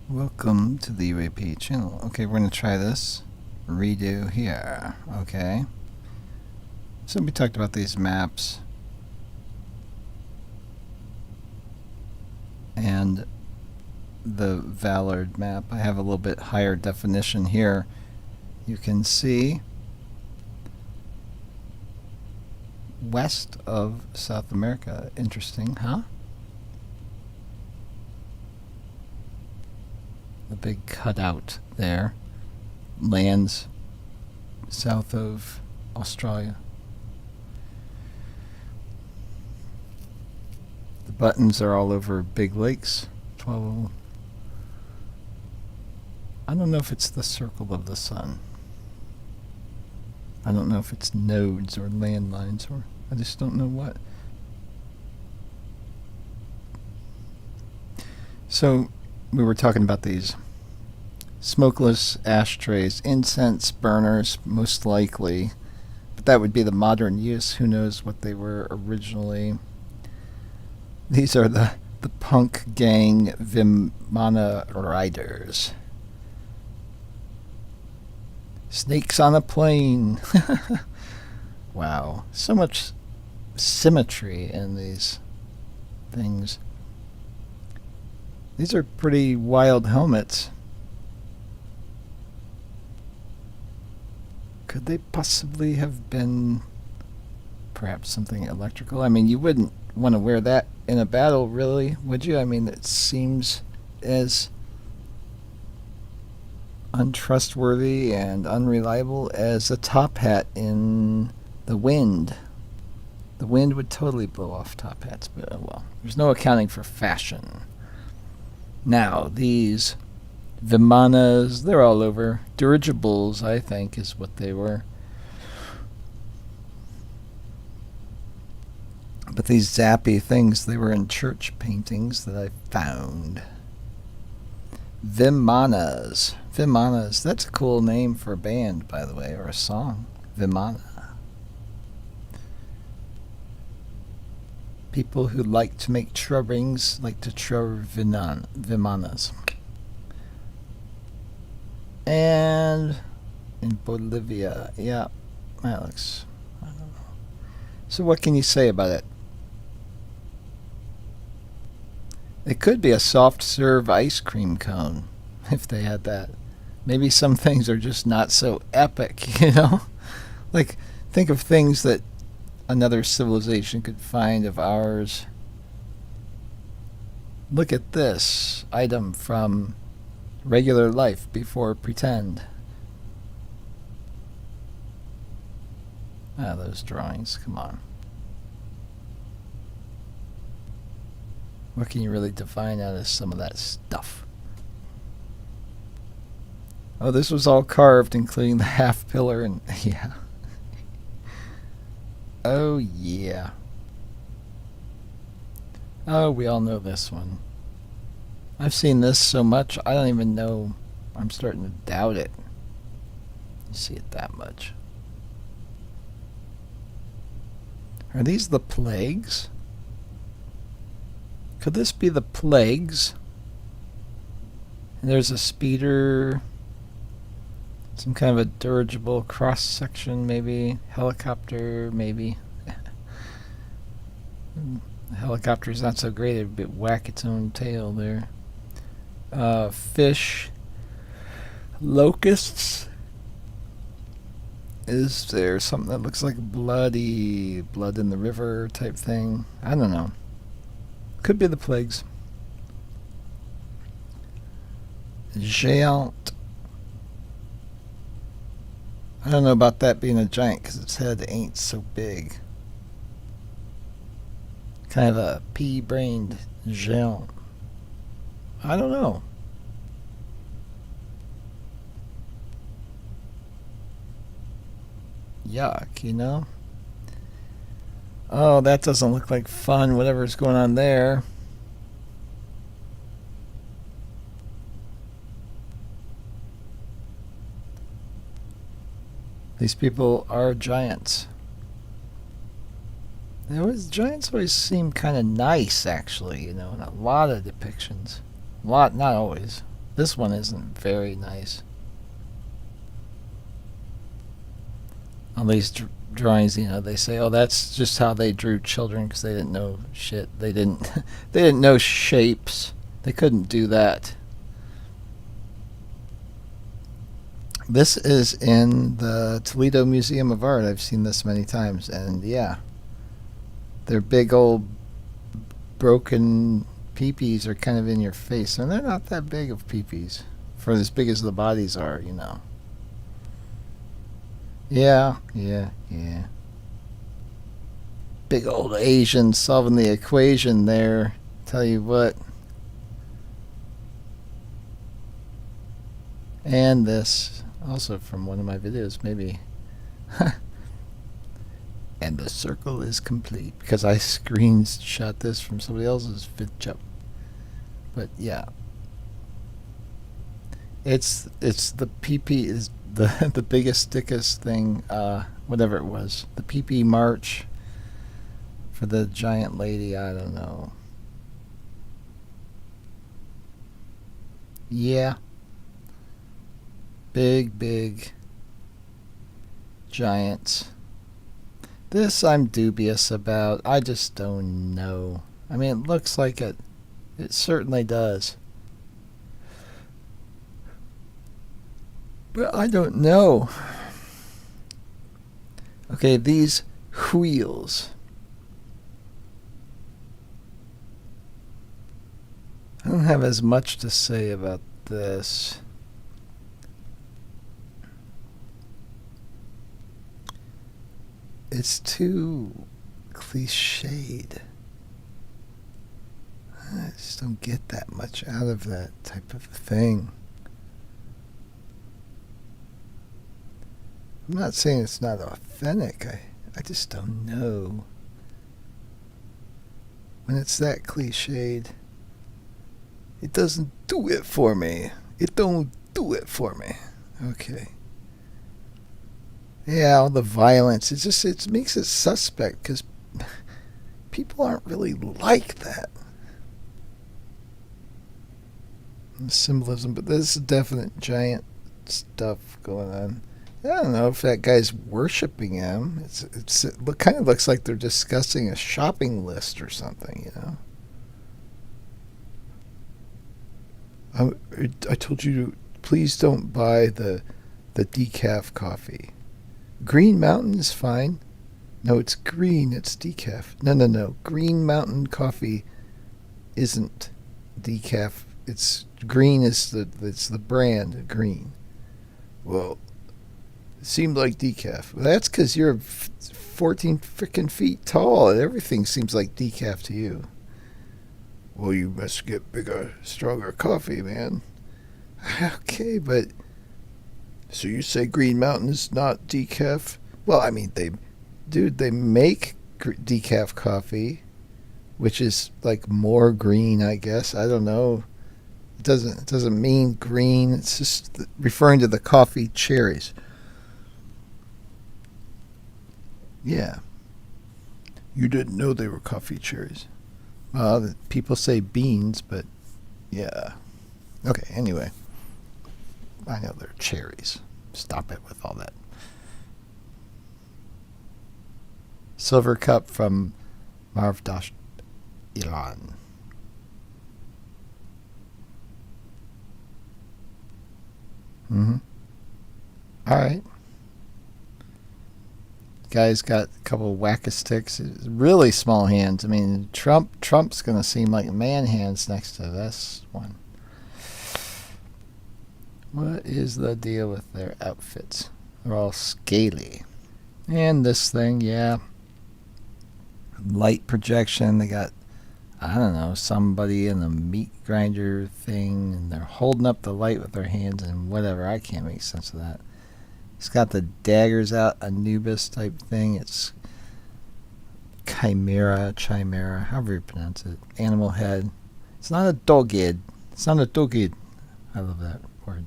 Welcome to the UAP channel. Okay, we're going to try this redo here. Okay. So we talked about these maps and the Vallard map. I have a little bit higher definition here. You can see west of South America. Interesting, huh? The big cutout there. Lands south of Australia. The buttons are all over big lakes. 12 of them. I don't know if it's the circle of the sun. I don't know if it's nodes or landlines, or I just don't know what. So we were talking about these smokeless ashtrays, incense burners, most likely, but that would be the modern use. Who knows what they were originally. These are the punk gang Vimana riders. Snakes on a plane. Wow, so much symmetry in these things. These are pretty wild helmets. Could they possibly have been perhaps something electrical? I mean, you wouldn't want to wear that in a battle, really, would you? I mean, it seems as untrustworthy and unreliable as a top hat in the wind. The wind would totally blow off top hats, but well, there's no accounting for fashion. Now, these Vimanas, they're all over. Dirigibles, I think, is what they were. But these zappy things, they were in church paintings that I found. Vimanas. Vimanas. That's a cool name for a band, by the way, or a song. Vimana. People who like to make rings like to Vimanas. And in Bolivia, yeah, that looks, I don't know. So what can you say about it? It could be a soft serve ice cream cone, if they had that. Maybe some things are just not so epic, you know? Like, think of things that another civilization could find of ours. Look at this item from regular life before pretend. Ah, those drawings, come on. What can you really define out of some of that stuff? Oh, this was all carved, including the half pillar, and yeah. Oh, yeah. Oh, we all know this one. I've seen this so much, I don't even know. I'm starting to doubt it. You see it that much. Are these the plagues? Could this be the plagues? And there's a speeder. Some kind of a dirigible cross section, maybe. Helicopter, maybe. The helicopter's not so great, it'd whack its own tail there. Fish. Locusts. Is there something that looks like blood in the river type thing? I don't know. Could be the plagues. Géant. I don't know about that being a giant because its head ain't so big. Kind of a pea-brained géant. I don't know. Yuck, you know? Oh, that doesn't look like fun, whatever's going on there. These people are giants. Giants always seem kind of nice, actually, you know, in a lot of depictions. A lot, not always. This one isn't very nice. On these drawings, they say, "Oh, that's just how they drew children because they didn't know shit. They didn't, they didn't know shapes. They couldn't do that." This is in the Toledo Museum of Art. I've seen this many times, and yeah, their big old broken peepees are kind of in your face, and they're not that big of peepees for as big as the bodies are. Yeah, yeah, yeah. Big old Asian solving the equation there. Tell you what. And this, also from one of my videos, maybe. And the circle is complete because I screenshot this from somebody else's video. But yeah, it's the PP is the biggest, thickest thing, whatever it was, the PP march for the giant lady. I don't know. Yeah, big giants. This I'm dubious about. I just don't know. I mean, it looks like it. It certainly does. But I don't know. Okay, these wheels. I don't have as much to say about this. It's too cliched. I just don't get that much out of that type of thing. I'm not saying it's not authentic. I just don't know. When it's that cliched, it doesn't do it for me. It don't do it for me. Okay. Yeah, all the violence. It makes it suspect because people aren't really like that. The symbolism, but there's definite giant stuff going on. I don't know if that guy's worshiping him. It kind of looks like they're discussing a shopping list or something. I told you to please don't buy the decaf coffee. Green Mountain is fine. No, it's green. It's decaf. No. Green Mountain coffee isn't decaf. It's green. It's the brand green. Well, it seemed like decaf. Well, that's because you're 14 freaking feet tall, and everything seems like decaf to you. Well, you must get bigger, stronger coffee, man. Okay, but so you say Green Mountain is not decaf? Well, I mean, they make decaf coffee, which is like more green, I guess. I don't know. It doesn't mean green. It's just referring to the coffee cherries. Yeah. You didn't know they were coffee cherries. Well, people say beans, but yeah. Okay, anyway. I know they're cherries. Stop it with all that. Silver cup from Marv Dash Ilan. All right. Guy's got a couple of whack-a-sticks. Really small hands. I mean, Trump's going to seem like man hands next to this one. What is the deal with their outfits? They're all scaly. And this thing, yeah. Light projection. They got, I don't know, somebody in a meat grinder thing, and they're holding up the light with their hands and whatever. I can't make sense of that. It's got the daggers out, Anubis type thing. It's chimera, however you pronounce it. Animal head. It's not a dogid. It's not a dogid. I love that word.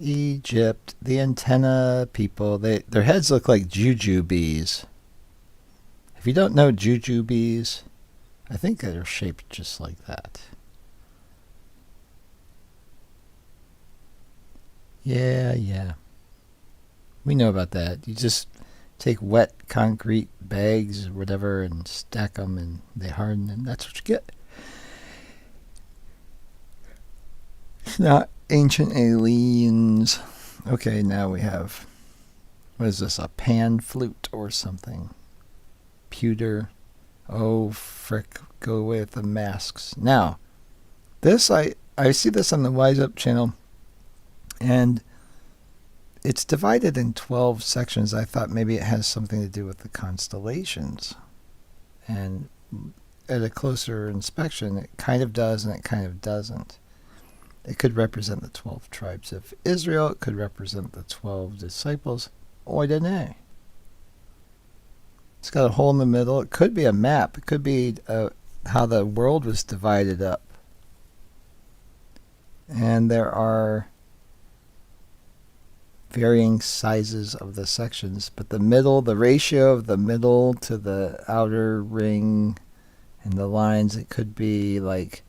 Egypt, the antenna people, their heads look like juju bees. If you don't know juju bees, I think they're shaped just like that. Yeah, yeah. We know about that. You just take wet concrete bags or whatever and stack them and they harden and that's what you get. It's not ancient aliens. Okay, now we have, what is this, a pan flute or something? Pewter. Oh, frick, go away with the masks. Now, this, I see this on the Wise Up channel, and it's divided in 12 sections. I thought maybe it has something to do with the constellations. And at a closer inspection, it kind of does and it kind of doesn't. It could represent the 12 tribes of Israel. It could represent the 12 disciples. I don't know. It's got a hole in the middle. It could be a map. It could be how the world was divided up. And there are varying sizes of the sections, but the middle, the ratio of the middle to the outer ring and the lines, it could be like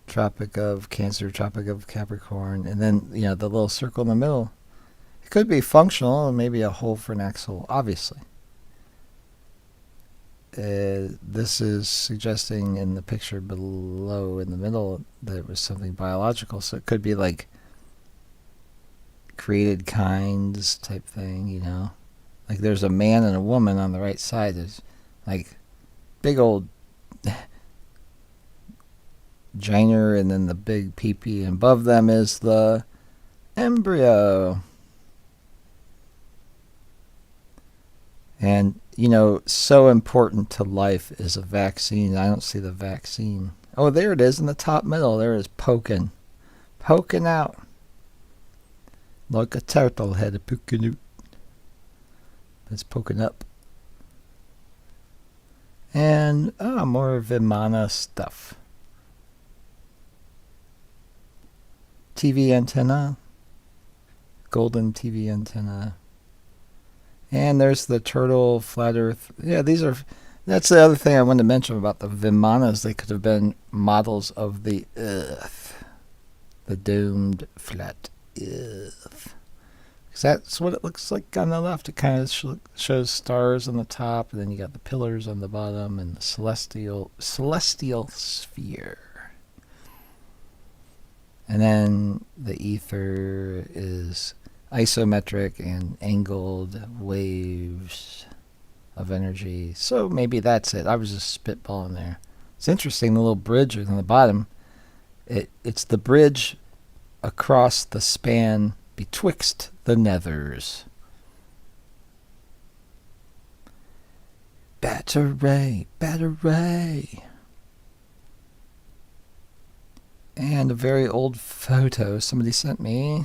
Tropic of Cancer, Tropic of Capricorn, and then, the little circle in the middle. It could be functional, maybe a hole for an axle, obviously. This is suggesting in the picture below in the middle that it was something biological, so it could be like created kinds type thing, Like there's a man and a woman on the right side. There's like big old giner and then the big pee-pee, and above them is the embryo. And, so important to life is a vaccine. I don't see the vaccine. Oh, there it is in the top middle. There it is poking out. Like a turtle head poking out. It's poking up. And, more Vimana stuff. TV antenna. Golden TV antenna. And there's the turtle, flat earth. Yeah, that's the other thing I wanted to mention about the Vimanas. They could have been models of the earth. The domed, flat earth. Because that's what it looks like on the left. It kind of shows stars on the top, and then you got the pillars on the bottom, and the celestial sphere. And then the ether is isometric and angled waves of energy. So maybe that's it. I was just spitballing there. It's interesting, the little bridge on the bottom. It's the bridge across the span betwixt the nethers. Battery. And a very old photo somebody sent me.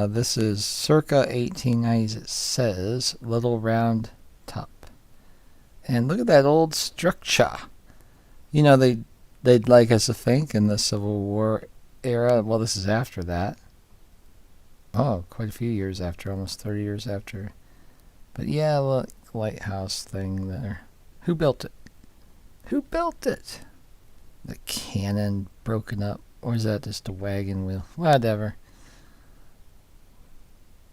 This is circa 1890s, it says. Little round top. And look at that old structure. They'd like us to think in the Civil War era. Well, this is after that. Oh, quite a few years after, almost 30 years after. But yeah, look, lighthouse thing there. Who built it? The cannon broken up. Or is that just a wagon wheel? Whatever.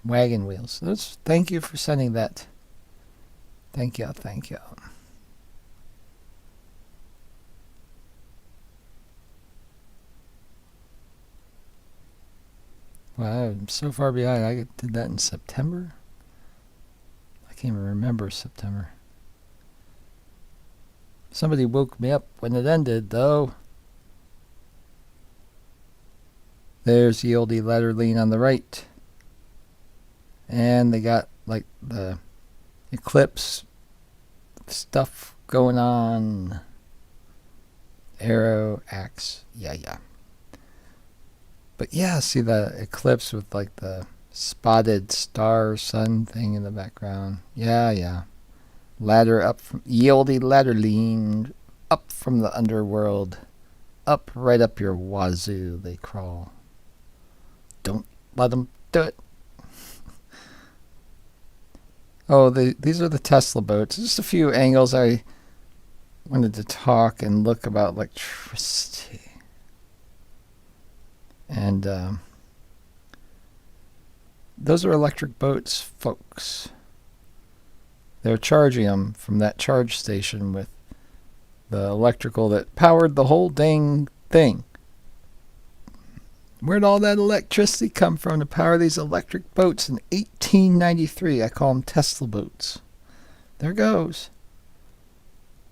Wagon wheels. Thank you for sending that. Thank you. Wow, I'm so far behind. I did that in September? I can't even remember September. Somebody woke me up when it ended, though. There's the oldie ladder lean on the right. And they got like the eclipse stuff going on. Arrow, axe, yeah. But yeah, see the eclipse with like the spotted star sun thing in the background. Yeah. Ladder up from oldie ladder lean up from the underworld. Up, right up your wazoo, they crawl. Don't let them do it. Oh, these are the Tesla boats. Just a few angles I I wanted to talk and look about electricity. And those are electric boats, folks. They're charging them from that charge station with the electrical that powered the whole dang thing. Where'd all that electricity come from to power these electric boats in 1893? I call them Tesla boats. There goes.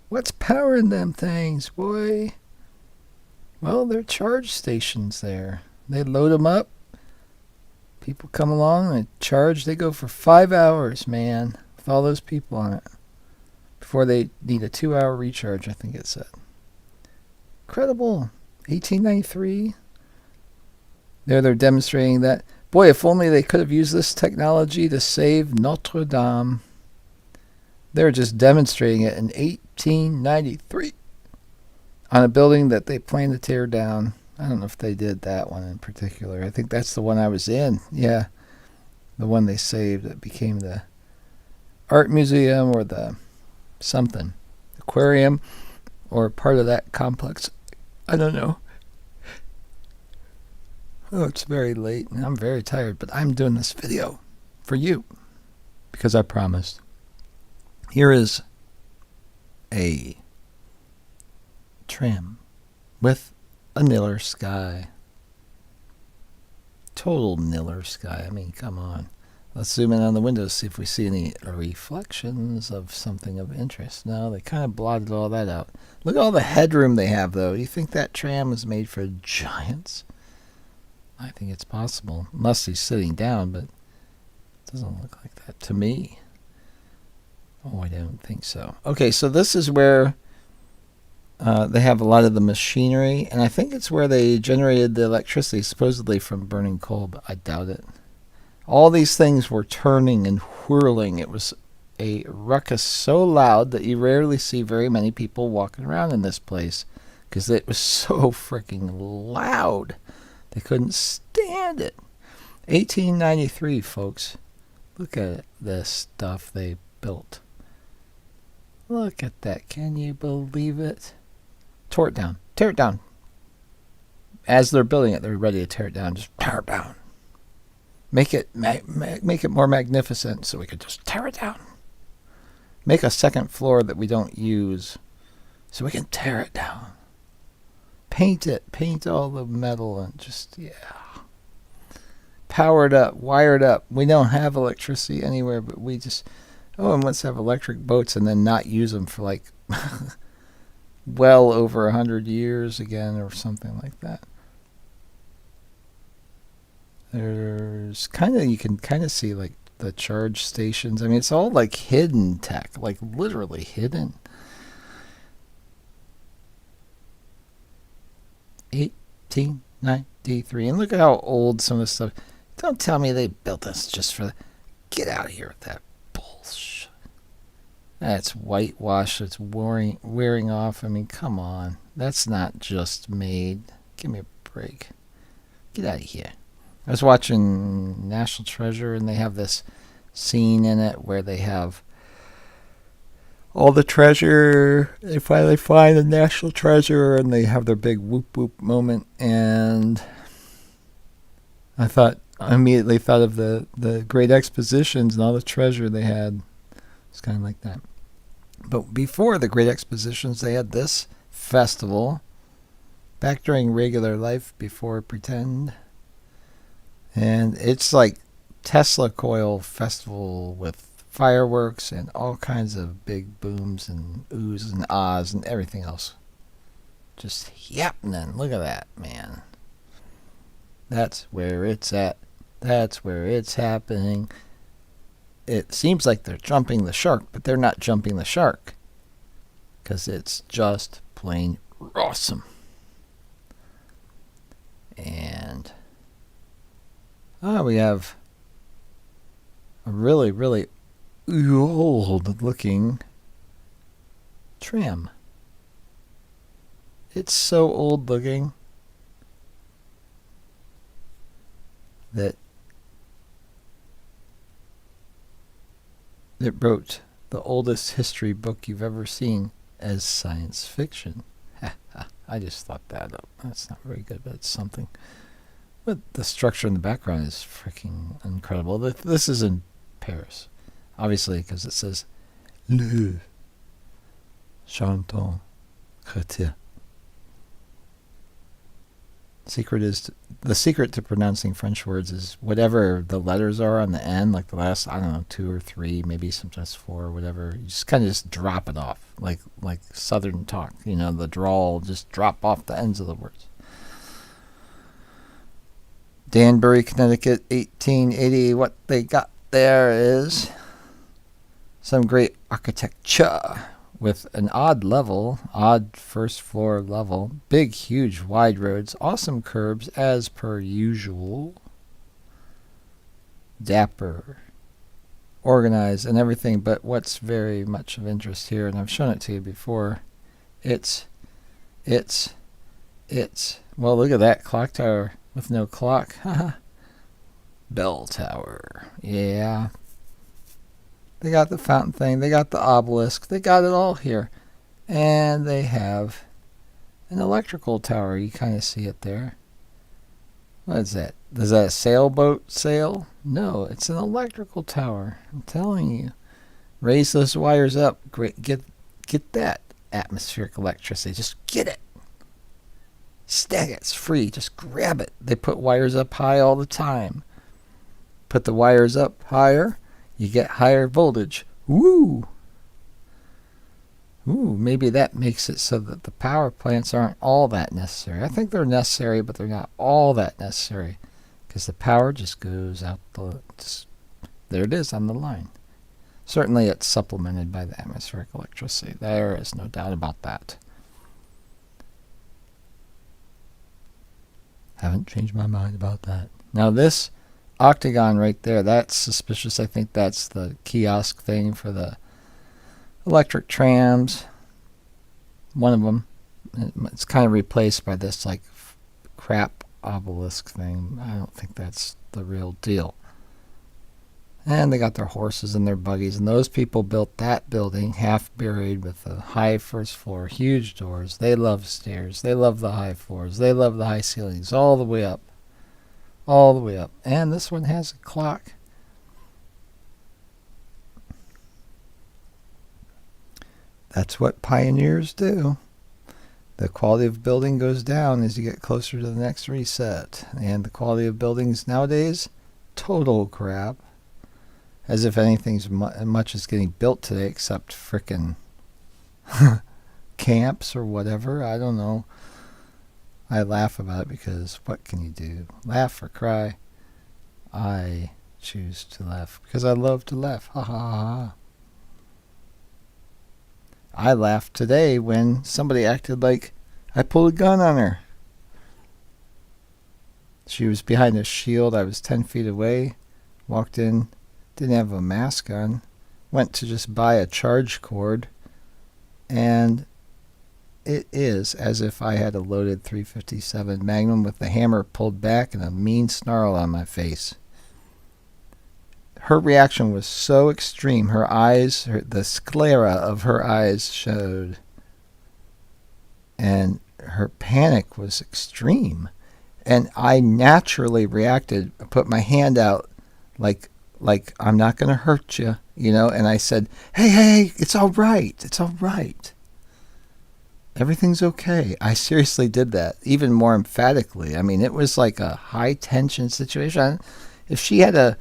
What's powering them things, boy? Well, they're charge stations there. They load them up. People come along and charge. They go for 5 hours, man, with all those people on it. Before they need a 2-hour recharge, I think it said. Incredible. 1893. They're demonstrating that. Boy, if only they could have used this technology to save Notre Dame. They're just demonstrating it in 1893 on a building that they plan to tear down. I don't know if they did that one in particular. I think that's the one I was in. Yeah, the one they saved that became the art museum or the something aquarium or part of that complex. I don't know. Oh, it's very late and I'm very tired, but I'm doing this video for you because I promised. Here is a tram with a Niller sky. Total Niller sky. I mean, come on. Let's zoom in on the windows, see if we see any reflections of something of interest. No, they kind of blotted all that out. Look at all the headroom they have, though. Do you think that tram is made for giants? I think it's possible. Unless he's sitting down, but it doesn't look like that to me. Oh, I don't think so. Okay, so this is where they have a lot of the machinery, and I think it's where they generated the electricity, supposedly from burning coal, but I doubt it. All these things were turning and whirling. It was a ruckus so loud that you rarely see very many people walking around in this place because it was so freaking loud. They couldn't stand it. 1893, folks. Look at this stuff they built. Look at that. Can you believe it? Tore it down. Tear it down. As they're building it, they're ready to tear it down. Just tear it down. Make it more magnificent so we could just tear it down. Make a second floor that we don't use so we can tear it down. Paint it. Paint all the metal and just, yeah. Powered up. Wired up. We don't have electricity anywhere, but we just... Oh, and let's have electric boats and then not use them for like well over 100 years again or something like that. There's you can kind of see like the charge stations. I mean, it's all like hidden tech, like literally hidden. 1893. And look at how old some of this stuff. Don't tell me they built this just for... Get out of here with that bullshit. That's whitewash. It's wearing off. I mean, come on. That's not just made. Give me a break. Get out of here. I was watching National Treasure, and they have this scene in it where they have all the treasure. They finally find the national treasure, and they have their big whoop whoop moment. And I immediately thought of the great expositions and all the treasure they had. It's kind of like that. But before the great expositions, they had this festival back during regular life before pretend. And it's like Tesla Coil Festival with fireworks and all kinds of big booms and oohs and ahs and everything else. Just happening. Look at that, man. That's where it's at. That's where it's happening. It seems like they're jumping the shark, but they're not jumping the shark. Because it's just plain awesome. And... we have a really, really old-looking tram. It's so old-looking that it wrote the oldest history book you've ever seen as science fiction. I just thought that up. That's not very good, but it's something. But the structure in the background is freaking incredible. This is in Paris, obviously, because it says Le Chanton Chrétien. The secret to pronouncing French words is whatever the letters are on the end, like the last, I don't know, 2 or 3, maybe sometimes 4 or whatever. You just kind of just drop it off, like Southern talk. The drawl, just drop off the ends of the words. Danbury, Connecticut, 1880. What they got there is some great architecture with an odd first floor level, big, huge, wide roads, awesome curbs as per usual, dapper, organized, and everything. But what's very much of interest here, and I've shown it to you before, it's well, look at that clock tower with no clock. Bell tower. Yeah. They got the fountain thing. They got the obelisk. They got it all here. And they have an electrical tower. You kind of see it there. What is that? Is that a sailboat sail? No, it's an electrical tower. I'm telling you. Raise those wires up. Great. Get that atmospheric electricity. Just get it. Snag it. It's free. Just grab it. They put wires up high all the time. Put the wires up higher, you get higher voltage. Woo! Ooh, maybe that makes it so that the power plants aren't all that necessary. I think they're necessary, but they're not all that necessary. Because the power just goes out there it is on the line. Certainly it's supplemented by the atmospheric electricity. There is no doubt about that. Haven't changed my mind about that. Now this octagon right there, that's suspicious. I think that's the kiosk thing for the electric trams. One of them. It's kind of replaced by this like crap obelisk thing. I don't think that's the real deal. And they got their horses and their buggies, and those people built that building half buried with a high first floor, huge doors. They love stairs. They love the high floors. They love the high ceilings all the way up. All the way up. And this one has a clock. That's what pioneers do. The quality of building goes down as you get closer to the next reset. And the quality of buildings nowadays, total crap. As if anything's much is getting built today except frickin' camps or whatever. I don't know. I laugh about it because what can you do? Laugh or cry? I choose to laugh because I love to laugh. Ha ha ha. I laughed today when somebody acted like I pulled a gun on her. She was behind a shield. I was 10 feet away. Walked in. Didn't have a mask on. Went to just buy a charge cord. And it is as if I had a loaded .357 Magnum with the hammer pulled back and a mean snarl on my face. Her reaction was so extreme. Her eyes, the sclera of her eyes showed. And her panic was extreme. And I naturally reacted, put my hand out like I'm not going to hurt you, and I said, hey, it's all right. It's all right. Everything's okay. I seriously did that, even more emphatically. I mean, it was like a high-tension situation. If she had a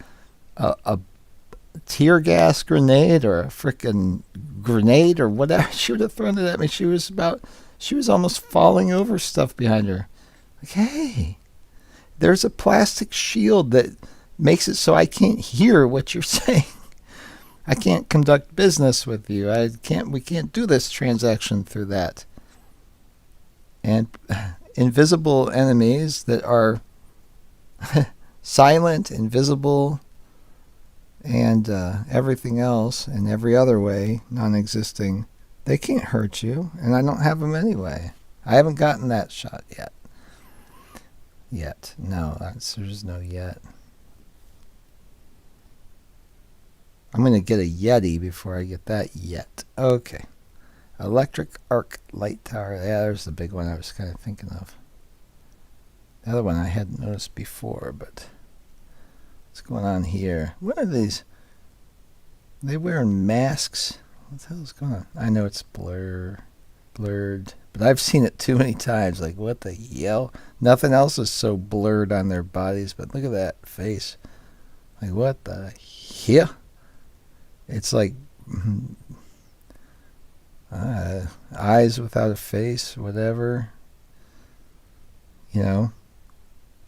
tear gas grenade or a frickin' grenade or whatever, she would have thrown it at me. She was almost falling over stuff behind her. Like, hey, there's a plastic shield that makes it so I can't hear what you're saying. I can't conduct business with you. We can't do this transaction through that. And invisible enemies that are silent, invisible, and everything else in every other way, non-existing, they can't hurt you, and I don't have them anyway. I haven't gotten that shot yet. No, there's no yet. I'm going to get a Yeti before I get that yet. Okay. Electric arc light tower. Yeah, there's the big one I was kind of thinking of. The other one I hadn't noticed before, but what's going on here? What are these? Are they wearing masks? What the hell is going on? I know it's blurred, but I've seen it too many times. Like, what the hell? Nothing else is so blurred on their bodies, but look at that face. Like, what the hell? It's like eyes without a face, whatever. You know,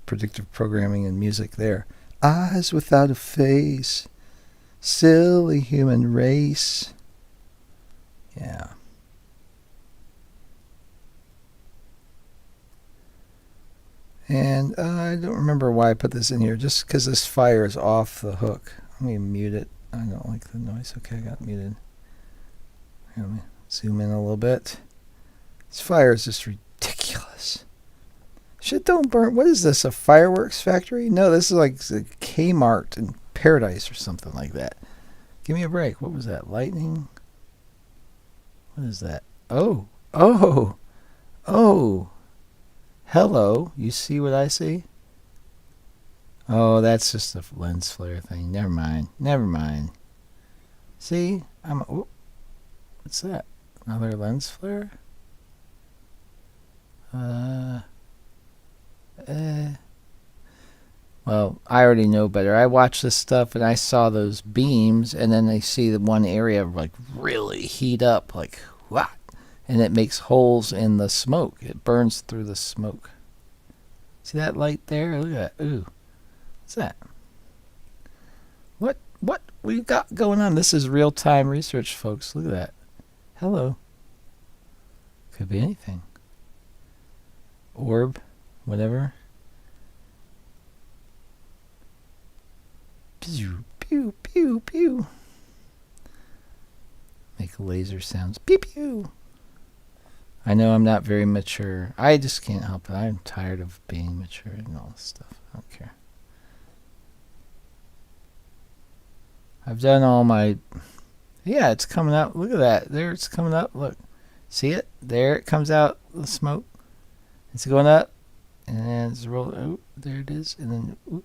predictive programming and music there. Eyes without a face. Silly human race. Yeah. And I don't remember why I put this in here. Just because this fire is off the hook. Let me mute it. I don't like the noise. Okay, I got muted. Here, let me zoom in a little bit. This fire is just ridiculous. Shit don't burn. What is this, a fireworks factory? No, this is like a Kmart in Paradise or something like that. Give me a break. What was that? Lightning? What is that? Oh. Hello. You see what I see? Oh, that's just a lens flare thing. Never mind. See? What's that? Another lens flare? Well, I already know better. I watch this stuff and I saw those beams, and then I see the one area like really heat up, like what? And it makes holes in the smoke. It burns through the smoke. See that light there? Look at that. Ooh. What's that? What we got going on? This is real-time research, folks. Look at that. Hello. Could be anything. Orb, whatever. Pew, pew, pew, pew. Make laser sounds. Pew, pew. I know I'm not very mature. I just can't help it. I'm tired of being mature and all this stuff. I don't care. I've done all my... Yeah, it's coming out. Look at that. There, it's coming up. Look. See it? There it comes out, the smoke. It's going up. And it's rolling. Oh, there it is. And then... Ooh,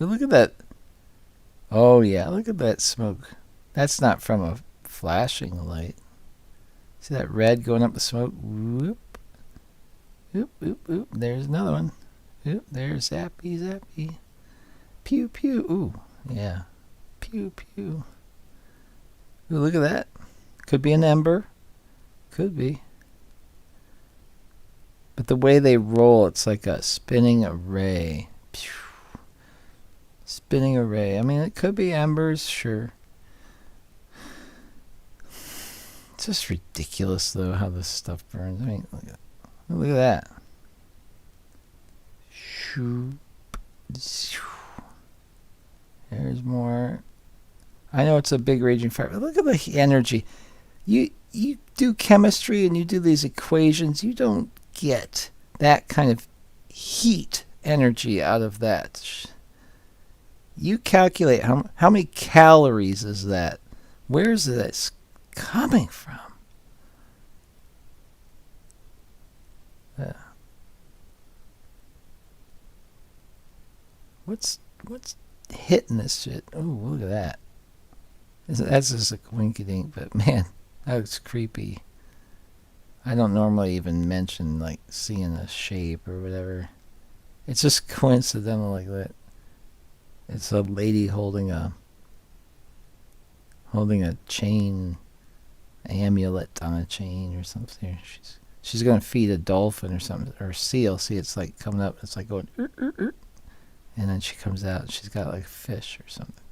look at that. Oh, yeah. Look at that smoke. That's not from a flashing light. See that red going up the smoke? Whoop. Oop, oop, oop. There's another one. Oop, there's zappy. Pew, pew. Ooh, yeah. Pew, pew. Ooh, look at that. Could be an ember. Could be. But the way they roll, it's like a spinning array. Pew. Spinning array. I mean, it could be embers, sure. It's just ridiculous, though, how this stuff burns. I mean, look at that. There's more. I know it's a big raging fire, but look at the energy. You do chemistry and you do these equations. You don't get that kind of heat energy out of that. You calculate how many calories is that? Where's this coming from? What's hitting this shit? Oh, look at that. That's just a winky dink, but man, that looks creepy. I don't normally even mention like seeing a shape or whatever. It's just coincidental like that. It's a lady holding a chain amulet on a chain or something. She's gonna feed a dolphin or something, or a seal. See, it's like coming up. It's like going, and then she comes out. And she's got like a fish or something.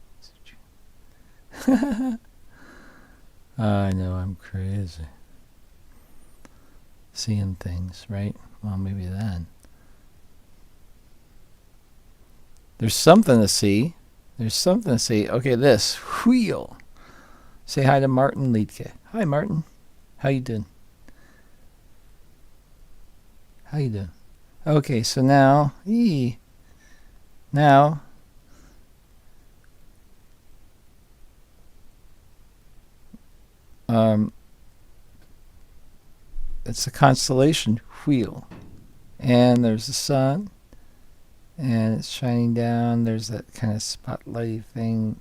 I know I'm crazy. Seeing things, right? Well, maybe then. There's something to see. Okay, this wheel. Say hi to Martin Liedke. Hi, Martin. How you doing? Okay, so now, it's a constellation wheel, and there's the sun, and it's shining down. There's that kind of spotlight thing.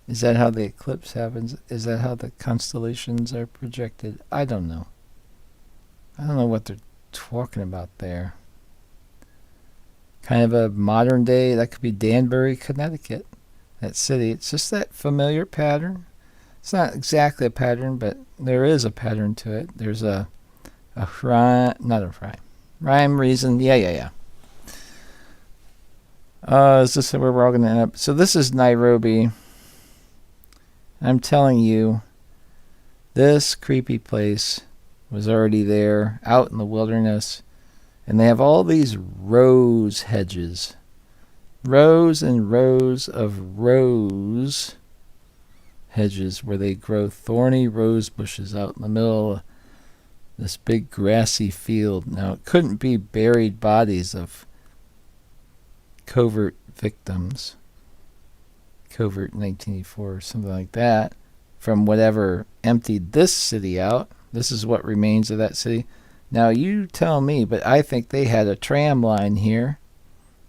Is that how the eclipse happens? Is that how the constellations are projected? I don't know. I don't know what they're talking about there. Kind of a modern day, that could be Danbury, Connecticut. That city. It's just that familiar pattern. It's not exactly a pattern, but there is a pattern to it. There's a rhyme, not a rhyme, reason. Yeah. Is this where we're all going to end up? So this is Nairobi. I'm telling you, this creepy place was already there, out in the wilderness, and they have all these rose hedges. Rows and rows of rose hedges where they grow thorny rose bushes out in the middle of this big grassy field. Now, it couldn't be buried bodies of covert victims, covert 1984 or something like that, from whatever emptied this city out. This is what remains of that city. Now, you tell me, but I think they had a tram line here.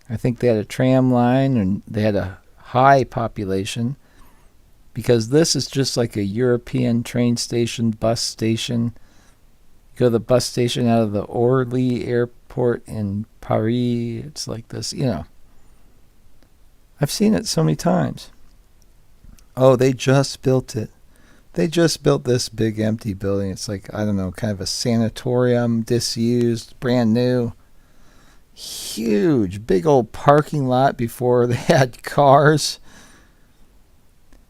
I think they had a tram line, and they had a high population, because this is just like a European train station, bus station. You go to the bus station out of the Orly airport in Paris. It's like this, I've seen it so many times. Oh, they just built it. They just built this big empty building. It's like, I don't know, kind of a sanatorium, disused, brand new. Huge, big old parking lot before they had cars.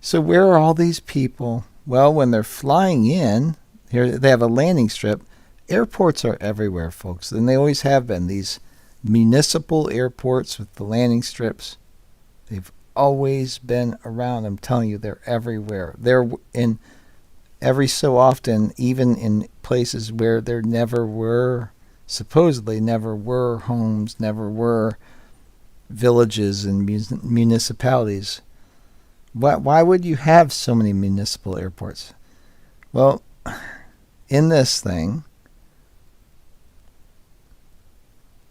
So where are all these people? Well, when they're flying in, here they have a landing strip. Airports are everywhere, folks, and they always have been. These municipal airports with the landing strips, they've always been around. I'm telling you, they're everywhere. They're in every so often, even in places where there never were, supposedly never were homes, never were villages and municipalities. Why would you have so many municipal airports? Well, in this thing,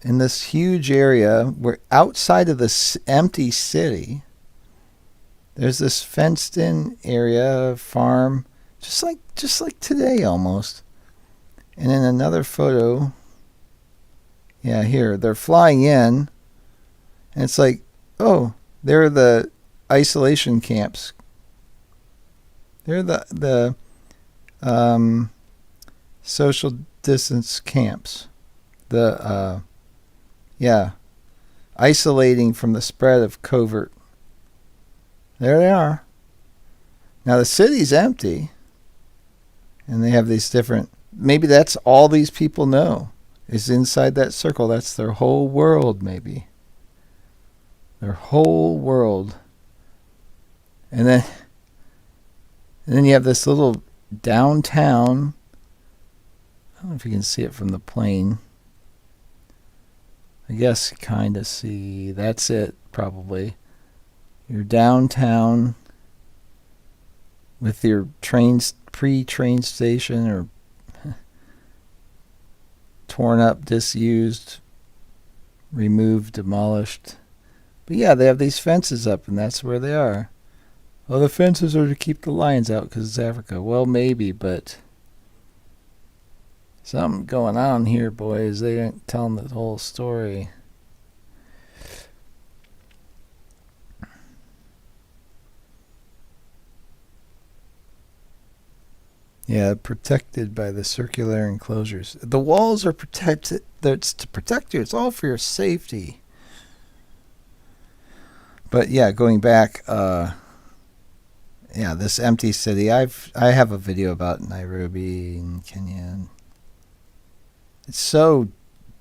in this huge area, where outside of this empty city, there's this fenced-in area, farm, just like today almost. And in another photo, here they're flying in, and it's like, oh, they're the isolation camps. They're the social distance camps. Isolating from the spread of covert. There they are. Now the city's empty, and they have these different. Maybe that's all these people know is inside that circle. That's their whole world, maybe. Their whole world. And then you have this little downtown. I don't know if you can see it from the plane. I guess you kind of see. That's it, probably. You're downtown with your pre-train station, or torn up, disused, removed, demolished. But yeah, they have these fences up, and that's where they are. Well, the fences are to keep the lions out because it's Africa. Well, maybe, but something going on here, boys. They ain't telling the whole story. Yeah, protected by the circular enclosures. The walls are protected. That's to protect you. It's all for your safety. But yeah, going back, this empty city. I have a video about Nairobi in Kenya. It's so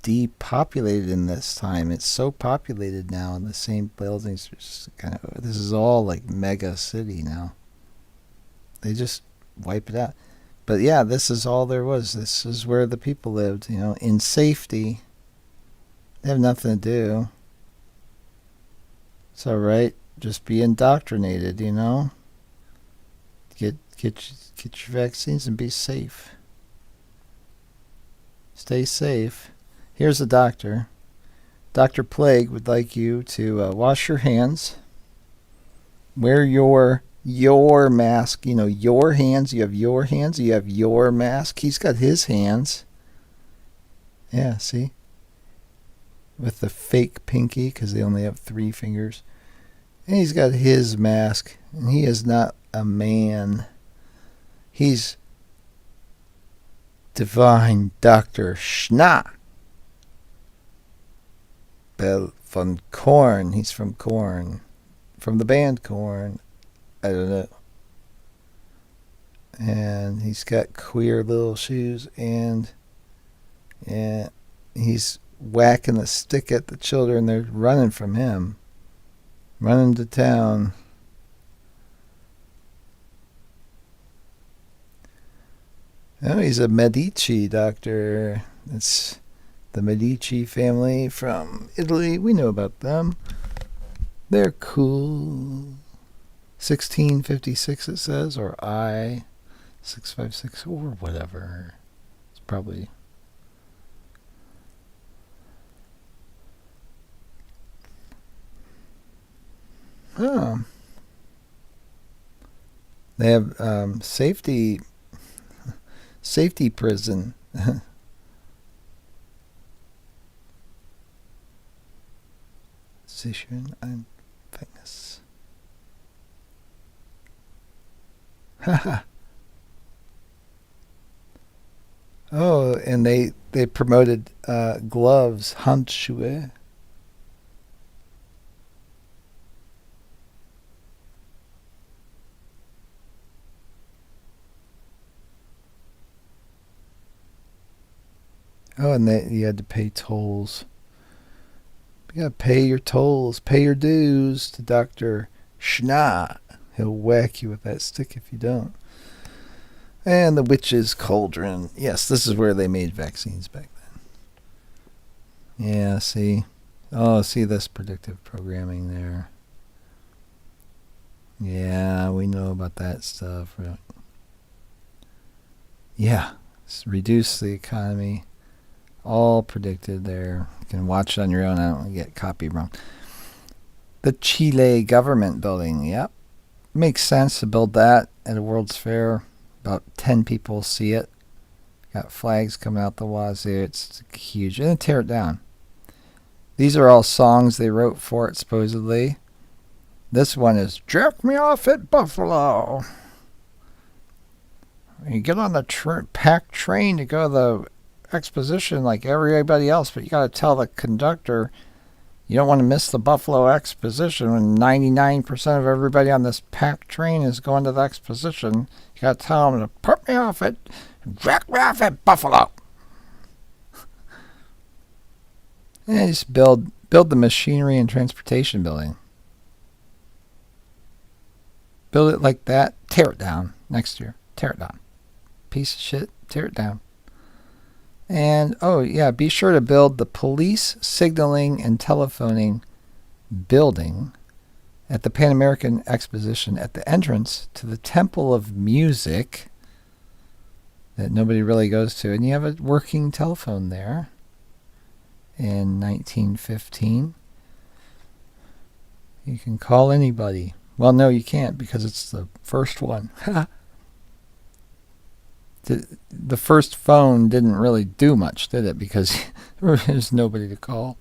depopulated in this time. It's so populated now in the same buildings. This is all like mega city now. They just wipe it out. But yeah, this is all there was. This is where the people lived, in safety. They have nothing to do. It's all right. Just be indoctrinated, Get your vaccines and be safe. Stay safe. Here's a doctor. Dr. Plague would like you to wash your hands, wear your mask. You know, your hands. You have your hands. You have your mask. He's got his hands. Yeah, see? With the fake pinky, because they only have 3 fingers. And he's got his mask. And he is not a man. He's Divine Dr. Schna. Bell von Korn. He's from Korn. From the band Korn. I don't know. And he's got queer little shoes, and he's whacking a stick at the children. They're running from him. Running to town. Oh, he's a Medici doctor. It's the Medici family from Italy. We know about them. They're cool. 1656 it says, or I-656, or whatever. It's probably... Oh. They have safety prison. Sichern and Gefängnis. Oh, and they promoted gloves, Handschuhe. Oh, and you had to pay tolls. You gotta pay your tolls, pay your dues to Dr. Schna. He'll whack you with that stick if you don't. And the witch's cauldron. Yes, this is where they made vaccines back then. Yeah, see? Oh, see this predictive programming there. Yeah, we know about that stuff. Right? Yeah, reduce the economy. All predicted there. You can watch it on your own. I don't want to get copy wrong. The Chile government building. Yep. Makes sense to build that at a World's Fair. About 10 people see it. Got flags coming out the wazoo. It's huge. And then tear it down. These are all songs they wrote for it, supposedly. This one is Jerk Me Off at Buffalo. You get on the packed train to go to the exposition like everybody else, but you got to tell the conductor you don't want to miss the Buffalo exposition when 99% of everybody on this packed train is going to the exposition. You got to tell them to jerk me off at Buffalo. And just build the machinery and transportation building. Build it like that, tear it down next year. Tear it down. Piece of shit, tear it down. And, oh, yeah, be sure to build the police signaling and telephoning building at the Pan American Exposition at the entrance to the Temple of Music that nobody really goes to. And you have a working telephone there in 1915. You can call anybody. Well, no, you can't because it's the first one. The first phone didn't really do much, did it? Because there was nobody to call.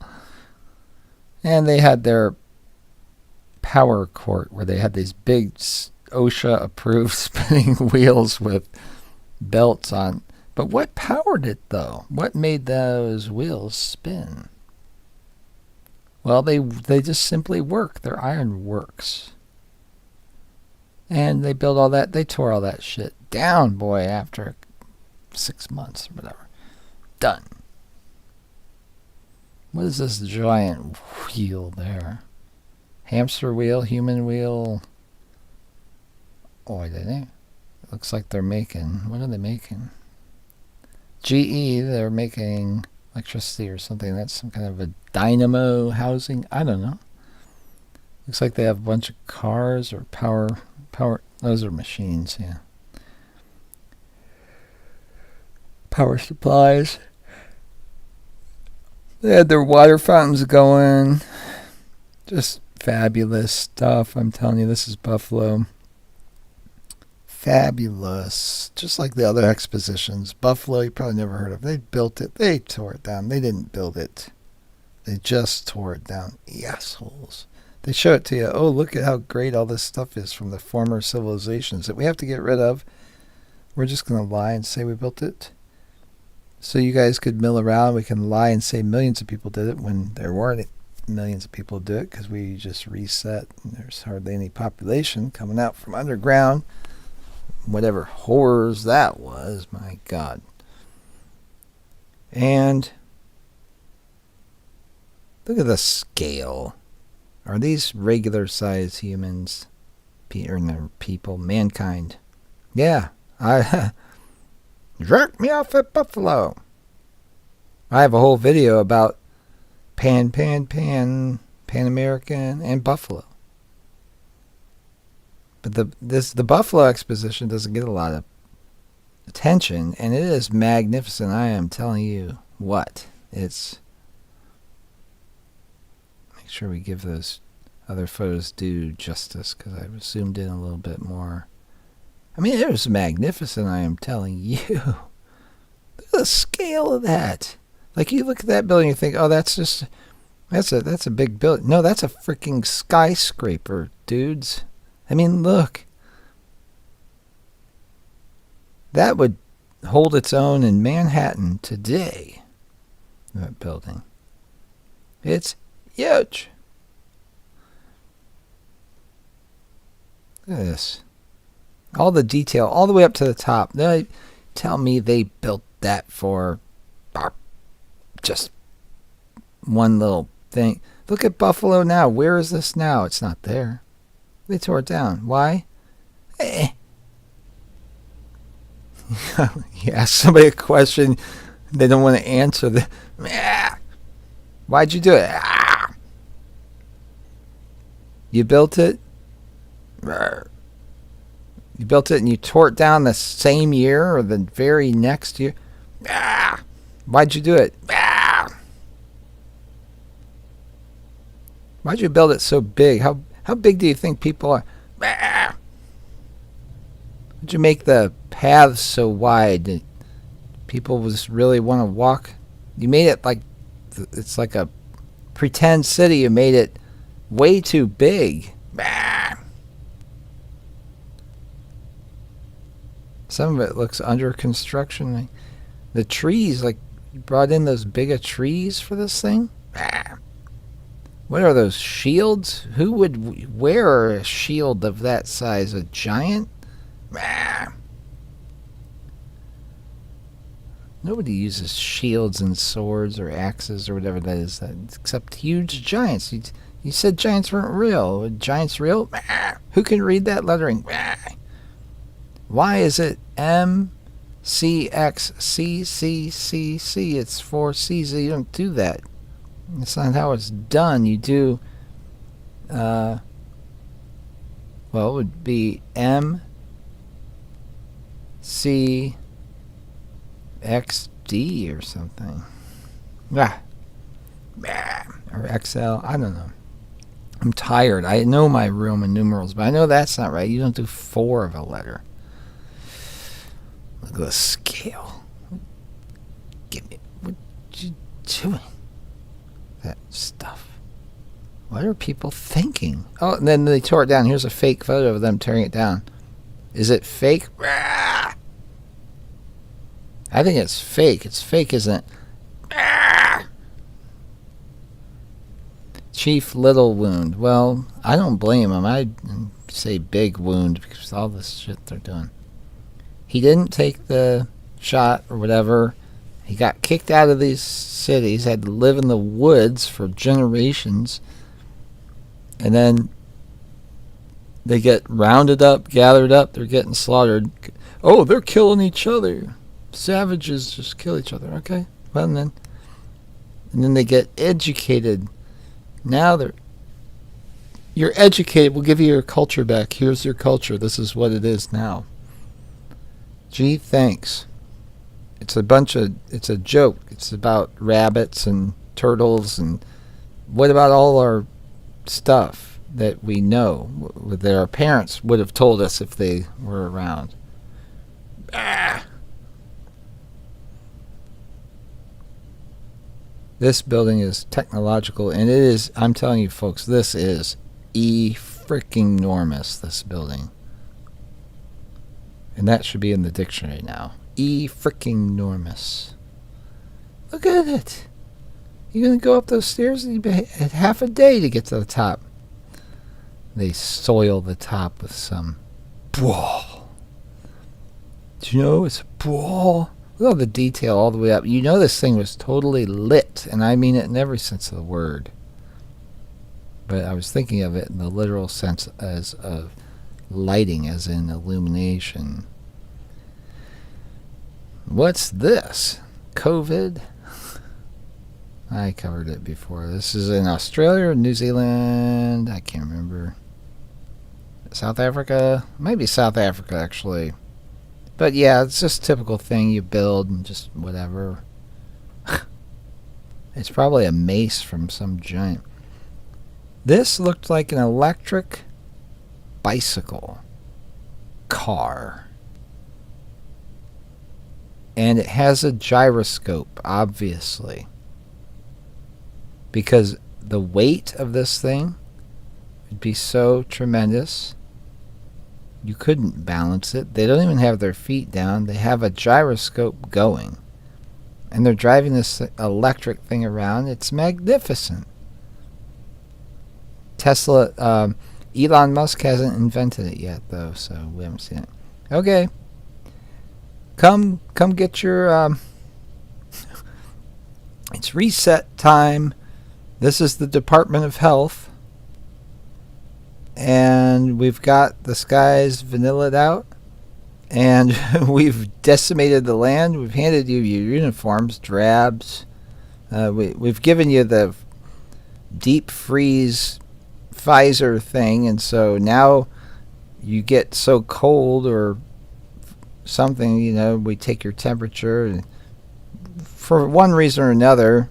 And they had their power court where they had these big OSHA-approved spinning wheels with belts on. But what powered it, though? What made those wheels spin? Well, they just simply work. They're iron works. And they built all that. They tore all that shit down, boy, after 6 months or whatever. Done. What is this giant wheel there? Hamster wheel, human wheel. Oh, did they? It looks like they're making. What are they making? GE, they're making electricity or something. That's some kind of a dynamo housing. I don't know. Looks like they have a bunch of cars or power. Those are machines, yeah. Power supplies. They had their water fountains going. Just fabulous stuff. I'm telling you, this is Buffalo. Fabulous. Just like the other expositions. Buffalo, you probably never heard of. They built it. They tore it down. They didn't build it. They just tore it down. The assholes. They show it to you. Oh, look at how great all this stuff is from the former civilizations that we have to get rid of. We're just going to lie and say we built it. So you guys could mill around. We can lie and say millions of people did it when there weren't millions of people do it because we just reset. And there's hardly any population coming out from underground. Whatever horrors that was, my God. And look at the scale. Are these regular sized humans? People, mankind? Yeah, I jerked me off at Buffalo. I have a whole video about Pan American and Buffalo. But the Buffalo exposition doesn't get a lot of attention, and it is magnificent. I am telling you what. It's... Make sure we give those other photos due justice, because I zoomed in a little bit more. I mean, it was magnificent, I am telling you. Look at the scale of that. Like, you look at that building, you think, oh, that's a big building. No, that's a freaking skyscraper, dudes. I mean, look. That would hold its own in Manhattan today. That building. It's huge. Look at this. All the detail, all the way up to the top. They tell me they built that for just one little thing. Look at Buffalo now. Where is this now? It's not there. They tore it down. Why? You ask somebody a question, they don't want to answer. Why'd you do it? You built it? You built it and you tore it down the same year or the very next year? Why'd you do it? Why'd you build it so big? How big do you think people are? Why'd you make the paths so wide? People just really want to walk. You made it like it's like a pretend city. You made it way too big. Some of it looks under construction. The trees, like, you brought in those big trees for this thing? What are those, shields? Who would wear a shield of that size? A giant? Nobody uses shields and swords or axes or whatever that is, except huge giants. You said giants weren't real. Are giants real? Who can read that lettering? Why is it MCXCCCC? It's 4 C's. You don't do that. That's not how it's done. You do, well, it would be MCXD or something. Or XL. I don't know. I'm tired. I know my Roman numerals, but I know that's not right. You don't do 4 of a letter. Look at the scale. What you doing? That stuff. What are people thinking? Oh, and then they tore it down. Here's a fake photo of them tearing it down. Is it fake? I think it's fake. It's fake, isn't it? Chief Little Wound. Well, I don't blame him. I'd say big wound because of all this shit they're doing. He didn't take the shot or whatever. He got kicked out of these cities, had to live in the woods for generations. And then they get rounded up, gathered up, they're getting slaughtered. Oh, they're killing each other. Savages just kill each other. Okay. Well, and then they get educated. Now you're educated. We'll give you your culture back. Here's your culture. This is what it is now. Gee, thanks. It's a joke. It's about rabbits and turtles, and what about all our stuff that we know that our parents would have told us if they were around? Ah. This building is technological, and it is, I'm telling you folks, this is freaking enormous, this building. And that should be in the dictionary now. Freaking enormous. Look at it. You're going to go up those stairs and you had half a day to get to the top. They soil the top with some ball. Do you know it's a ball? Look at all the detail all the way up. You know this thing was totally lit, and I mean it in every sense of the word. But I was thinking of it in the literal sense as of lighting, as in illumination. What's this? COVID? I covered it before. This is in Australia or New Zealand. I can't remember. South Africa? Maybe South Africa, actually. But yeah, it's just a typical thing you build and just whatever. It's probably a mace from some giant. This looked like an electric bicycle car. And it has a gyroscope, obviously. Because the weight of this thing would be so tremendous. You couldn't balance it. They don't even have their feet down. They have a gyroscope going. And they're driving this electric thing around. It's magnificent. Tesla, Elon Musk hasn't invented it yet, though, so we haven't seen it. Okay. Come get your, it's reset time. This is the Department of Health. And we've got the skies vanillaed out. And we've decimated the land. We've handed you your uniforms, drabs. We've given you the deep freeze Pfizer thing. And so now you get so cold or something, you know, we take your temperature. And for one reason or another,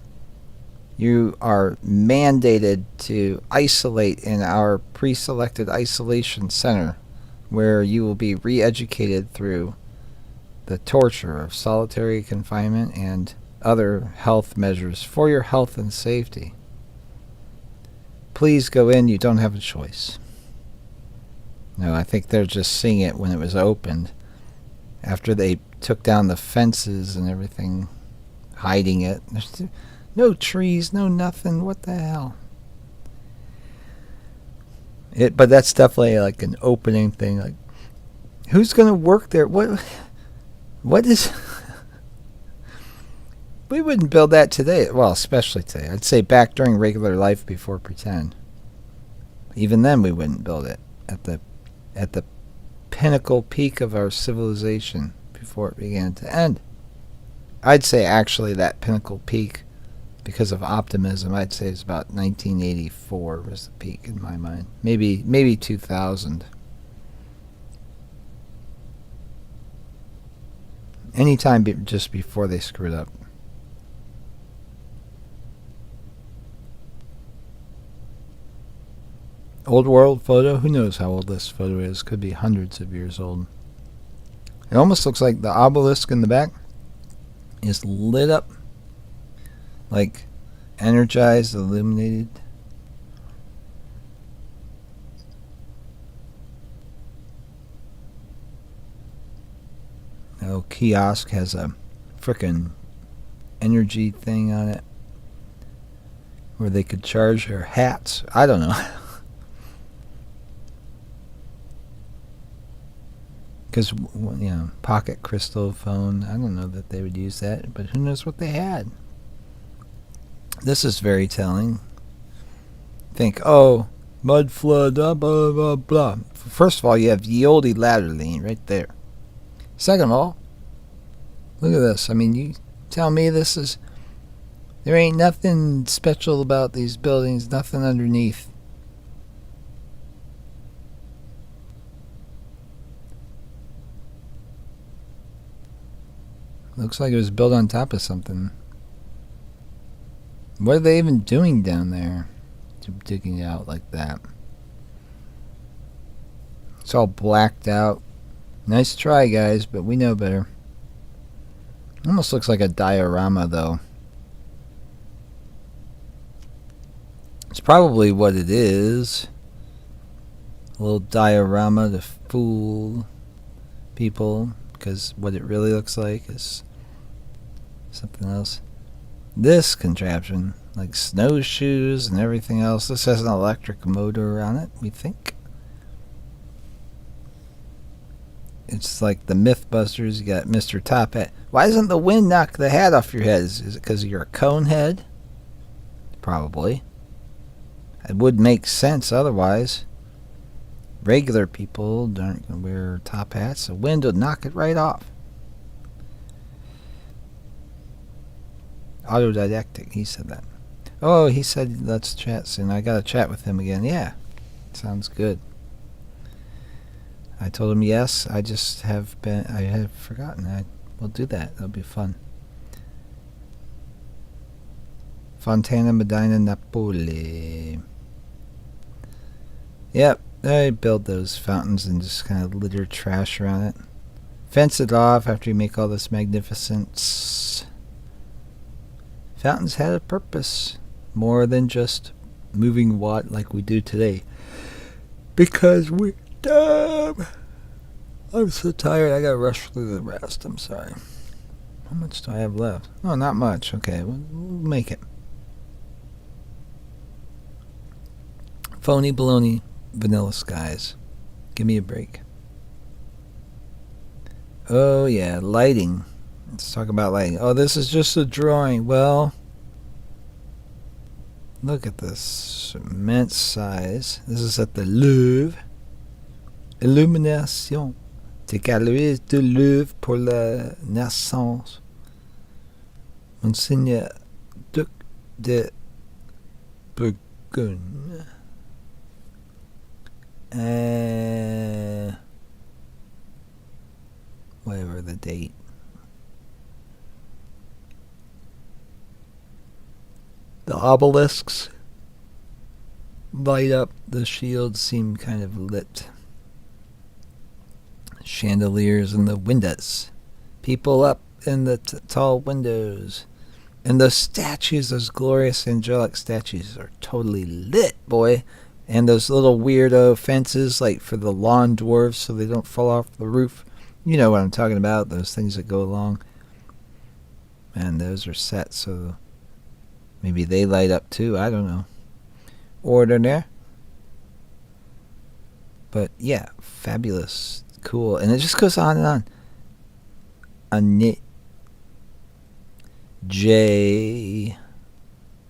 you are mandated to isolate in our pre-selected isolation center, where you will be re-educated through the torture of solitary confinement and other health measures for your health and safety. Please go in. You don't have a choice. No, I think they're just seeing it when it was opened, after they took down the fences and everything, hiding it. There's no trees, no nothing. What the hell? But that's definitely like an opening thing. Like, who's going to work there? What is... We wouldn't build that today. Well, especially today. I'd say back during regular life before pretend. Even then, we wouldn't build it at the pinnacle peak of our civilization before it began to end. I'd say actually that pinnacle peak, because of optimism, I'd say it's about 1984 was the peak in my mind. Maybe 2000. Anytime just before they screwed up. Old world photo. Who knows how old this photo is? Could be hundreds of years old. It almost looks like the obelisk in the back is lit up, like energized, illuminated. Oh, kiosk has a frickin' energy thing on it where they could charge their hats. I don't know. Because, you know, pocket crystal phone, I don't know that they would use that, but who knows what they had. This is very telling. Think, oh, mud flood, blah, blah, blah, blah. First of all, you have Ye Olde Latterly right there. Second of all, look at this. I mean, you tell me this is... There ain't nothing special about these buildings, nothing underneath. Looks like it was built on top of something. What are they even doing down there? Digging it out like that. It's all blacked out. Nice try, guys, but we know better. Almost looks like a diorama, though. It's probably what it is. A little diorama to fool people, because what it really looks like is something else. This contraption, like snowshoes and everything else, this has an electric motor on it, we think. It's like the Mythbusters. You got Mr. Top Hat. Why doesn't the wind knock the hat off your head? Is it because you're a cone head? Probably. It would make sense otherwise. Regular people don't wear top hats. The wind would knock it right off. Autodidactic, he said that. Oh, he said let's chat soon. I gotta chat with him again. Yeah, sounds good. I told him yes. I had forgotten. We'll do that. That'll be fun. Fontana Medina Napoli. Yep, I build those fountains and just kind of litter trash around it. Fence it off after you make all this magnificence. Fountains had a purpose. More than just moving water like we do today. Because we're dumb. I'm so tired. I gotta rush through the rest. I'm sorry. How much do I have left? Oh, not much. Okay, we'll make it. Phony baloney, vanilla skies. Give me a break. Oh yeah, lighting. Let's talk about lighting. Oh, this is just a drawing. Well, look at this immense size. This is at the Louvre. Illumination. Louis de Louvre pour la naissance. Monseigneur Duc de Bourgogne. Whatever the date. The obelisks light up. The shields seem kind of lit. Chandeliers in the windows. People up in the tall windows. And those statues, those glorious angelic statues, are totally lit, boy. And those little weirdo fences, like for the lawn dwarves so they don't fall off the roof. You know what I'm talking about, those things that go along. And those are set so maybe they light up too, I don't know. Order there. But yeah, fabulous. Cool. And it just goes on and on. A J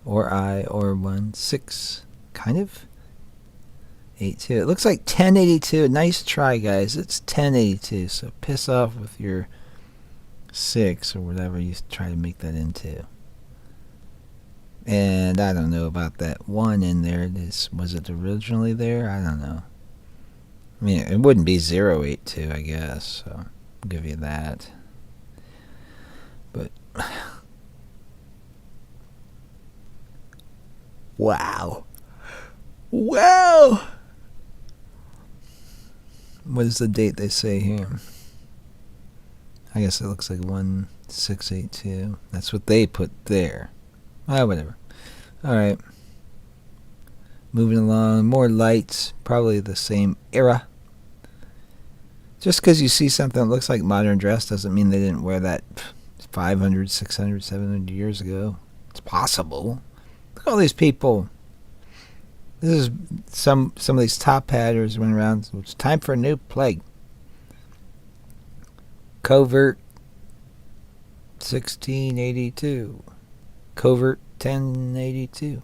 or I or 1 6 kind of 82. It looks like 1082. Nice try, guys. It's 1082. So piss off with your 6 or whatever you try to make that into. And I don't know about that 1 in there. Was it originally there? I don't know. I mean, it wouldn't be 082, I guess. So I'll give you that. But wow. Wow. What is the date they say here? I guess it looks like 1682. That's what they put there. Whatever. Alright. Moving along. More lights. Probably the same era. Just because you see something that looks like modern dress doesn't mean they didn't wear that 500, 600, 700 years ago. It's possible. Look at all these people. This is some of these top hatters went around. So it's time for a new plague. Covert 1682. Covert 1082.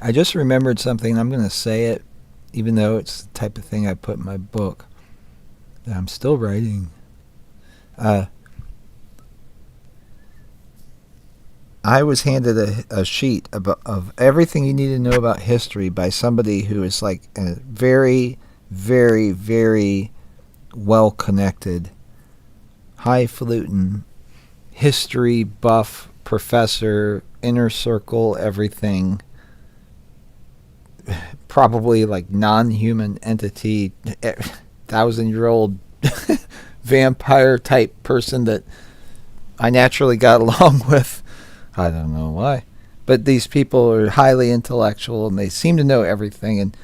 I just remembered something. I'm going to say it, even though it's the type of thing I put in my book that I'm still writing. I was handed a sheet of everything you need to know about history by somebody who is like a very, very, very well connected, highfalutin history buff professor, inner circle, everything. Probably like non-human entity, 1,000-year-old vampire type person that I naturally got along with. I don't know why. But these people are highly intellectual and they seem to know everything,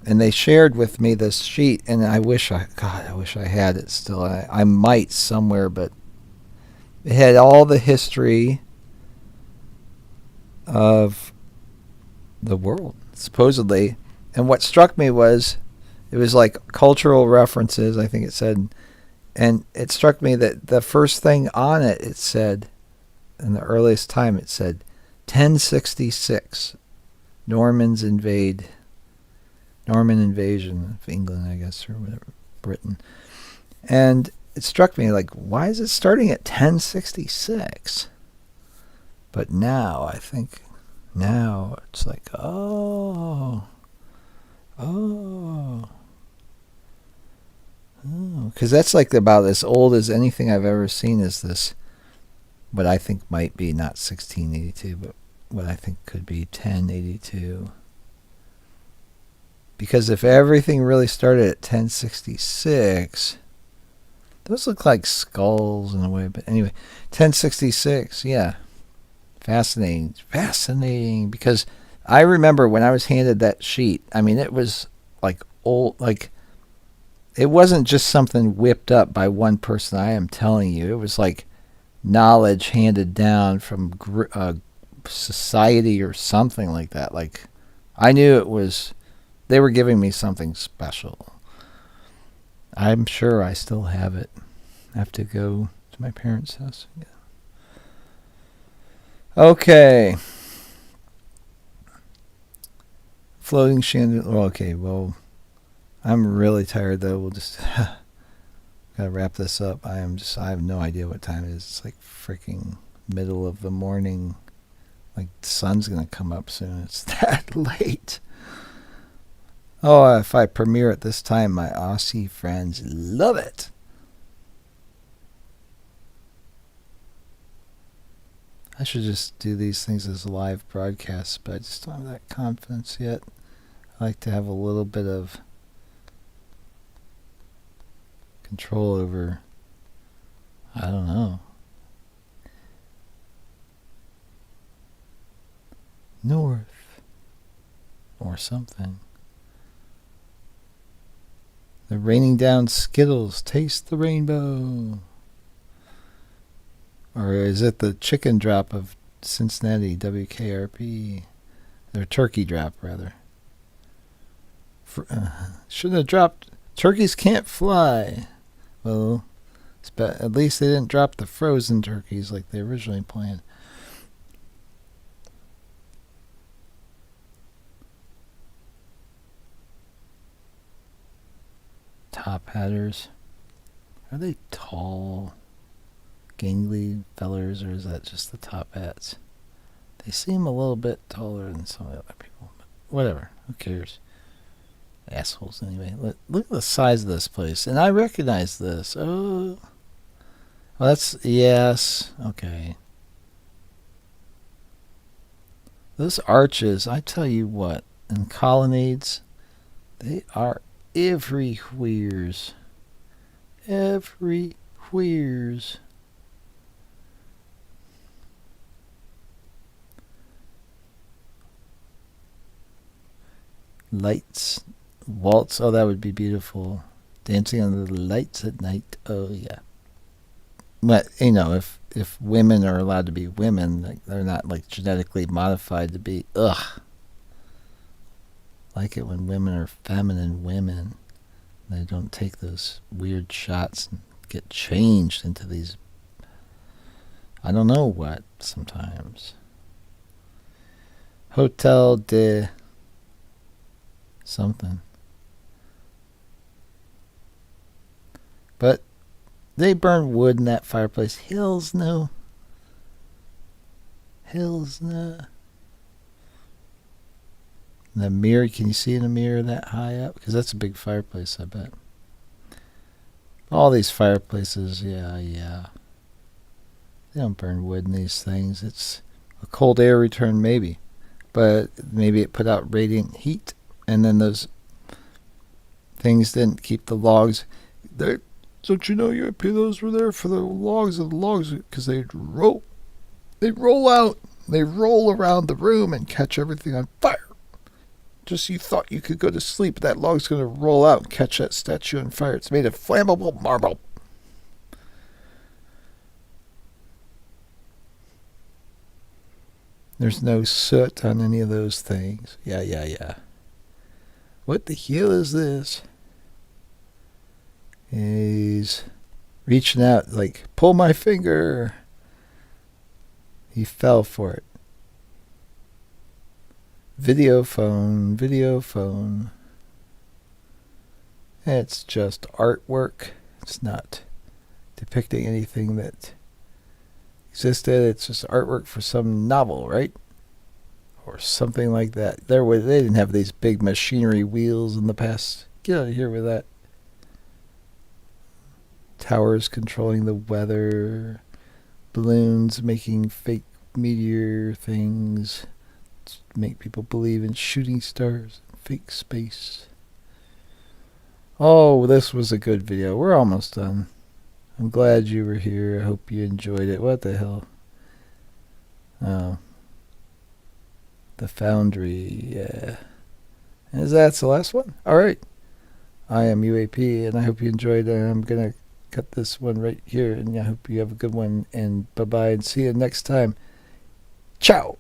and they shared with me this sheet, and I wish I had it still. I might somewhere, but it had all the history of the world, supposedly. And what struck me was it was like cultural references, I think it said, and it struck me that the first thing on it, it said, in the earliest time, it said 1066, Norman invasion of England, I guess, or whatever, Britain. And it struck me like, why is it starting at 1066? But now, I think, now it's like, because that's like about as old as anything I've ever seen is this, what I think might be not 1682, but what I think could be 1082. Because if everything really started at 1066, those look like skulls in a way, but anyway, 1066, yeah. Fascinating, because I remember when I was handed that sheet, I mean, it was like old, like, it wasn't just something whipped up by one person, I am telling you. It was like knowledge handed down from society or something like that. Like, I knew it was, they were giving me something special. I'm sure I still have it. I have to go to my parents' house. Yeah. Okay. Floating chandelier. Okay, well, I'm really tired though. We'll just gotta wrap this up. I have no idea what time it is. It's like freaking middle of the morning. Like the sun's gonna come up soon. It's that late. Oh, if I premiere at this time, my Aussie friends love it. I should just do these things as live broadcasts, but I just don't have that confidence yet. I like to have a little bit of control over, I don't know, north or something. They're raining down Skittles. Taste the rainbow. Or is it the chicken drop of Cincinnati, WKRP? Their turkey drop, rather. Shouldn't have dropped. Turkeys can't fly. Well, at least they didn't drop the frozen turkeys like they originally planned. Top hatters. Are they tall, gangly fellers, or is that just the top hats? They seem a little bit taller than some of the other people. But whatever. Who cares? Assholes, anyway. Look at the size of this place. And I recognize this. Oh. Well, that's... Yes. Okay. Those arches, I tell you what, and colonnades, they are everywheres. Everywheres. Lights, waltz, oh, that would be beautiful. Dancing under the lights at night, oh yeah. But, you know, if women are allowed to be women, like, they're not, like, genetically modified to be, ugh. Like it when women are feminine women. They don't take those weird shots and get changed into these, I don't know what, sometimes. Hotel de something. But they burn wood in that fireplace. Hills no. Hell's no. The mirror, can you see in a mirror that high up? Because that's a big fireplace, I bet. All these fireplaces, yeah. They don't burn wood in these things. It's a cold air return, maybe. But maybe it put out radiant heat, and then those things didn't keep the logs. Don't you know those were there for the logs of the logs? Because they roll out. They roll around the room and catch everything on fire. Just you thought you could go to sleep, but that log's going to roll out and catch that statue on fire. It's made of flammable marble. There's no soot on any of those things. Yeah. What the hell is this? He's reaching out like, pull my finger. He fell for it. Video phone. It's just artwork. It's not depicting anything that existed. It's just artwork for some novel, right? Or something like that. They didn't have these big machinery wheels in the past. Get out of here with that. Towers controlling the weather. Balloons making fake meteor things. Make people believe in shooting stars, fake space. Oh, this was a good video. We're almost done. I'm glad you were here. I hope you enjoyed it. What the hell? Oh. The Foundry, yeah. And that's the last one? Alright. I am UAP, and I hope you enjoyed it. I'm going to cut this one right here, and I hope you have a good one. And bye-bye, and see you next time. Ciao!